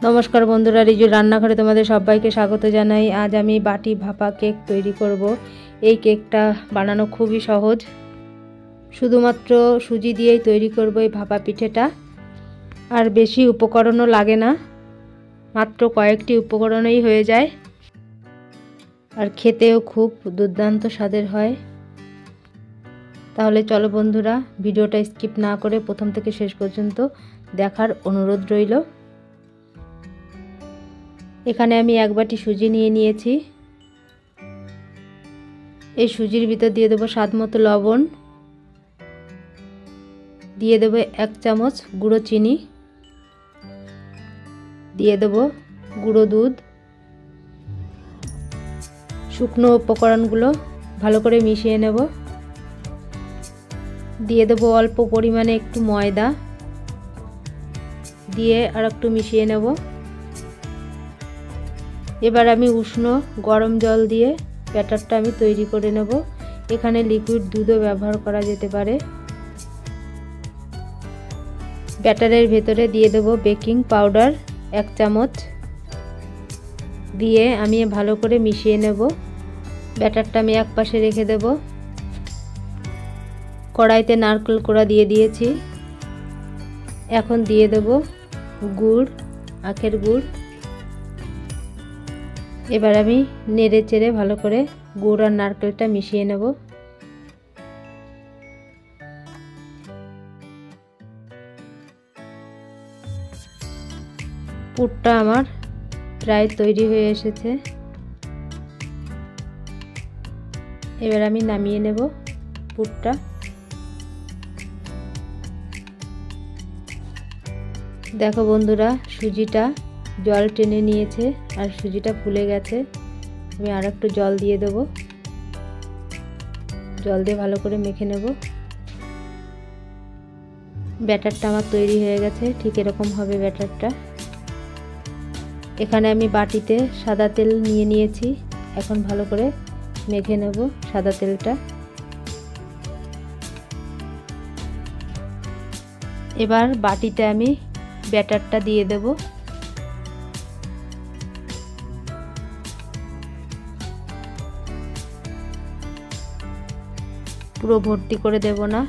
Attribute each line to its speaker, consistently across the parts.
Speaker 1: नमस्कार बंधुरा रिजु रान्नाघरे तोमादेर सबाइके स्वागत जानाई। आज आमी बाटी भापा केक तैरी करब। এই কেকটা বানানো খুবই সহজ, শুধুমাত্র সুজি দিয়েই তৈরি করব এই ভাপা পিঠেটা। আর বেশি উপকরণও লাগে না, মাত্র কয়েকটি উপকরণেই হয়ে যায়। আর খেতেও খুব দুর্দান্ত স্বাদের হয়। তাহলে চলো বন্ধুরা, ভিডিওটা স্কিপ না করে প্রথম থেকে শেষ পর্যন্ত দেখার অনুরোধ রইল। এখানে আমি এক বাটি সুজি নিয়ে নিয়েছি। এই সুজির ভিতর দিয়ে দেব স্বাদ মতো লবণ, দিয়ে দেব 1 চামচ গুঁড়ো চিনি, দিয়ে দেব গুঁড়ো দুধ। শুকনো উপকরণগুলো ভালো করে মিশিয়ে নেব। দিয়ে দেব অল্প পরিমাণে একটু ময়দা, দিয়ে আর একটু মিশিয়ে নেব। এবার আমি উষ্ণ গরম জল দিয়ে ব্যাটারটা আমি তৈরি করে নেব। এখানে লিকুইড দুধও ব্যবহার করা যেতে পারে। ব্যাটারের ভেতরে দিয়ে দেব বেকিং পাউডার 1 চামচ, দিয়ে আমি ভালো করে মিশিয়ে নেব। ব্যাটারটা আমি এক পাশে রেখে দেব। কড়াইতে নারকেল কোড়া দিয়ে দিয়েছি। এখন দিয়ে দেব গুড়, আখের গুড়। এবার আমি নেড়ে চেড়ে ভালো করে গুড় আর নারকেলটা মিশিয়ে নেব। পুরটা আমার প্রায় তৈরি হয়ে এসেছে। এবার আমি নামিয়ে নেব পুরটা। দেখো বন্ধুরা, সুজিটা জল টেনে নিয়েছে আর সুজিটা ফুলে গেছে। আমি আর একটু জল দিয়ে দেব। জল দিয়ে ভালো করে মেখে নেব। ব্যাটারটা আমার তৈরি হয়ে গেছে, ঠিক এরকম হবে ব্যাটারটা। এখানে আমি বাটিতে সাদা তেল নিয়ে নিয়েছি। এখন ভালো করে মেখে নেব সাদা তেলটা। এবার বাটিতে আমি ব্যাটারটা দিয়ে দেব। পুরো ভর্তি করে দেব না।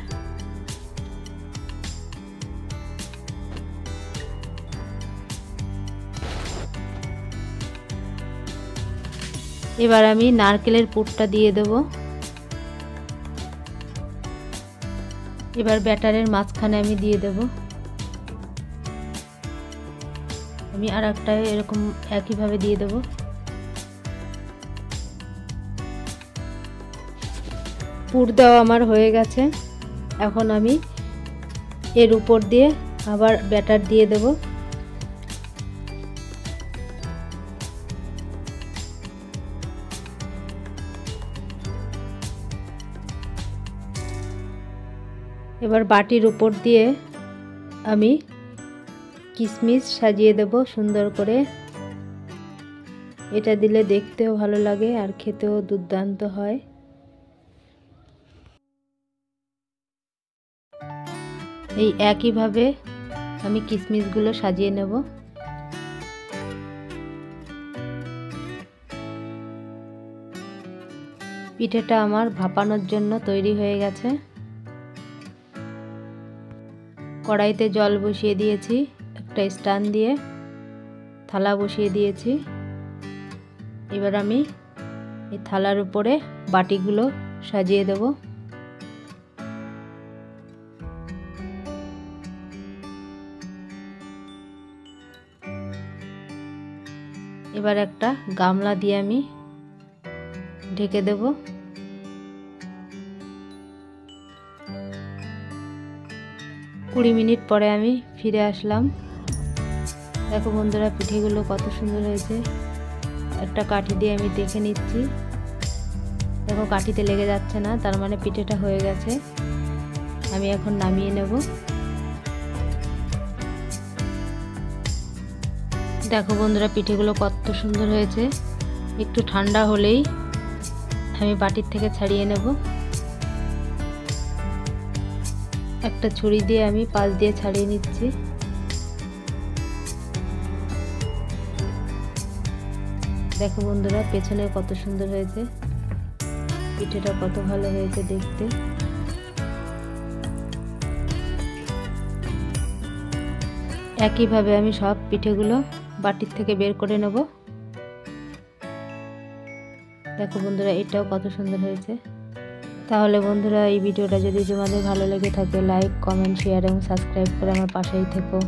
Speaker 1: এবার আমি নারকেলের পুরটা দিয়ে দেব। এবার ব্যাটারের মাঝখানে আমি দিয়ে দেব। আমি আর একটা এরকম একইভাবে দিয়ে দেব। পুর দেওয়া আমার হয়ে গেছে। এখন আমি এর উপর দিয়ে আবার ব্যাটার দিয়ে দেব। এবার বাটির উপর দিয়ে আমি কিশমিশ সাজিয়ে দেব সুন্দর করে। এটা দিলে দেখতেও ভালো লাগে আর খেতেও দুর্দান্ত হয়। এই একইভাবে আমি কিশমিশগুলো সাজিয়ে নেব। পিঠেটা আমার ভাপানোর জন্য তৈরি হয়ে গেছে। কড়াইতে জল বসিয়ে দিয়েছি, একটা স্ট্যান্ড দিয়ে থালা বসিয়ে দিয়েছি। এবার আমি এই থালার উপরে বাটিগুলো সাজিয়ে দেব। এবার একটা গামলা দিয়ে আমি ঢেকে দেব। 20 মিনিট পরে আমি ফিরে আসলাম। দেখো বন্ধুরা, পিঠেগুলো কত সুন্দর হয়েছে। একটা কাঠি দিয়ে আমি দেখে নিচ্ছি। দেখো কাঠিতে লেগে যাচ্ছে না, তার মানে পিঠেটা হয়ে গেছে। আমি এখন নামিয়ে নেব। দেখো বন্ধুরা, পিঠেগুলো কত সুন্দর হয়েছে। একটু ঠান্ডা হলেই আমি বাটির থেকে ছাড়িয়ে নেব। একটা ছুরি দিয়ে আমি পাশ দিয়ে ছাড়িয়ে নিচ্ছি। দেখো বন্ধুরা, পেছনে কত সুন্দর হয়েছে, পিঠেটা কত ভালো হয়েছে দেখতে। একইভাবে আমি সব পিঠেগুলো বাটির থেকে বের করে নেব। দেখো বন্ধুরা, এটাও কত সুন্দর হয়েছে। তাহলে বন্ধুরা, এই ভিডিওটা যদি তোমাদের ভালো লেগে থাকে, লাইক, কমেন্ট, শেয়ার এবং সাবস্ক্রাইব করে আমার পাশেই থেকো।